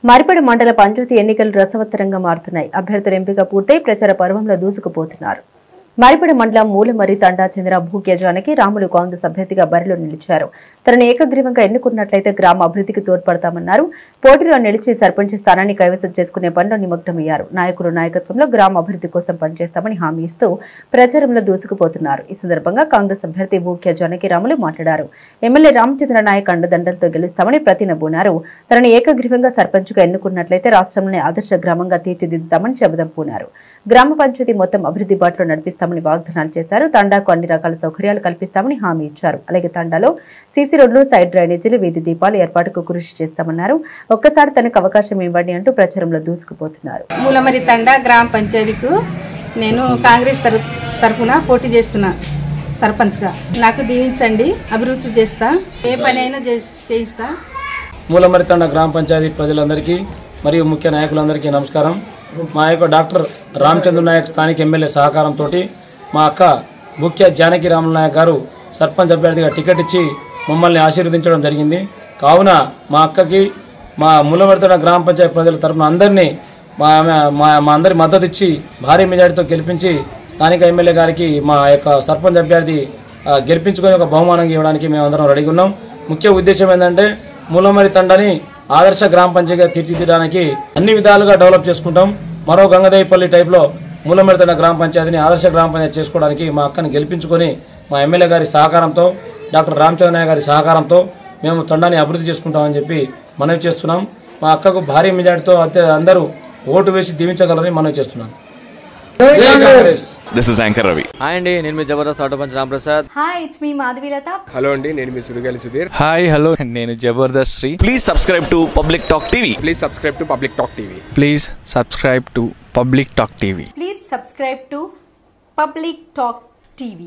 మరిపేడ మండల పంచాయతీ ఎన్నికలు రసవత్తరంగా మారుతున్నాయి. అభ్యర్థుల ఎంపిక పూర్తయి ప్రచార పర్వంలో దూసుకుపోతున్నారు. మరిపేడ మండలం మూలమరి తండా చెందిన భూక్య జానకి రాములు కాంగ్రెస్ అభ్యర్థిగా బరిలో నిలిచారు. తనను ఏకగ్రీవంగా ఎన్నుకున్నట్లయితే గ్రామ అభివృద్ధికి తోడ్పడతామన్నారు. పోటీలో నిలిచి సర్పంచ్ స్థానాన్ని కైవసం చేసుకునే పనిలో నిమగ్నమయ్యారు. నాయకుల నాయకత్వంలో గ్రామ అభివృద్ధి కోసం పనిచేస్తామని హామీ ఇస్తూ ప్రచారంలో దూసుకుపోతున్నారు. ఈ సందర్భంగా కాంగ్రెస్ అభ్యర్థి భూక్య జానకి రాములు మాట్లాడారు. ఎమ్మెల్యే రామచంద్ర నాయక్ అండదండలతో గెలుస్తామని ప్రతినబూనారు. తనను ఏకగ్రీవంగా సర్పంచ్గా ఎన్నుకున్నట్లయితే రాష్ట్రంలోనే ఆదర్శ గ్రామంగా తీర్చిదిద్దుతామని చెబుదాం పూనారు. గ్రామ పంచాయతీ మొత్తం అభివృద్ధి బాటలో నడిపిస్తామని వాగ్దానాలు చేశారు. తండాకు అన్ని రకాల సౌకర్యాలు కల్పిస్తామని హామీ ఇచ్చారు. అలాగే తండాలో సీసీ రోడ్లు, సైడ్ డ్రైనేజీలు, వీధి దీపాలు ఏర్పాటుకు కృషి చేస్తామన్నారు. ఒక్కసారి తనకు అవకాశం ఇవ్వండి అంటూ ప్రచారంలో దూసుకుపోతున్నారు. మూలమరి తండా గ్రామ పంచాయతీకు నేను కాంగ్రెస్ తరఫున పోటీ చేస్తున్నా. సర్పంచ్గా నాకు దీవించండి, అభివృద్ధి చేస్తా, ఏ పని అయినా చేయిస్తా. మూలమరి తండా గ్రామ పంచాయతీ ప్రజలందరికీ మరియు ముఖ్య నాయకులందరికీ నమస్కారం. మా యొక్క డాక్టర్ రామచంద్ర నాయక్ స్థానిక ఎమ్మెల్యే సహకారంతో మా అక్క భూక్య జానకి రాములు నాయక్ గారు సర్పంచ్ అభ్యర్థిగా టికెట్ ఇచ్చి మమ్మల్ని ఆశీర్వదించడం జరిగింది. కావున మా అక్కకి మా మూలమరి తండా గ్రామ పంచాయతీ ప్రజల తరఫున అందరినీ మా అందరి మద్దతు ఇచ్చి భారీ మెజార్టీతో గెలిపించి స్థానిక ఎమ్మెల్యే గారికి మా యొక్క సర్పంచ్ అభ్యర్థి గెలిపించుకొని ఒక బహుమానం ఇవ్వడానికి మేమందరం రెడీగా ఉన్నాం. ముఖ్య ఉద్దేశం ఏంటంటే మూలమరి తండాని ఆదర్శ గ్రామ పంచాయతీగా తీర్చిదిద్దడానికి అన్ని విధాలుగా డెవలప్ చేసుకుంటాం. మరో గంగదేవిపల్లి టైప్లో మూలమరి తండా గ్రామ పంచాయతీని ఆదర్శ గ్రామ పంచాయతీ చేసుకోవడానికి మా అక్కని గెలిపించుకొని మా ఎమ్మెల్యే గారి సహకారంతో, డాక్టర్ రామచంద్ర నాయక్ గారి సహకారంతో మేము తండాని అభివృద్ధి చేసుకుంటామని చెప్పి మనవి చేస్తున్నాం. మా అక్కకు భారీ మెజార్టీతో అందరూ ఓటు వేసి దీవించగలరని మనవి చేస్తున్నాం. This is Anchor Ravi. Hi అండి, నేను మీ Jabardasth auto punch Ram Prasad. Hi, it's me Madhavilatha. Hello అండి, నేను మీ సుడిగాలి సుధీర్. హాయ్ హలో, నేను Jabardasth Shri. Please subscribe to Public Talk TV. Please subscribe to Public Talk TV. Please subscribe to Public Talk TV. Please subscribe to Public Talk TV.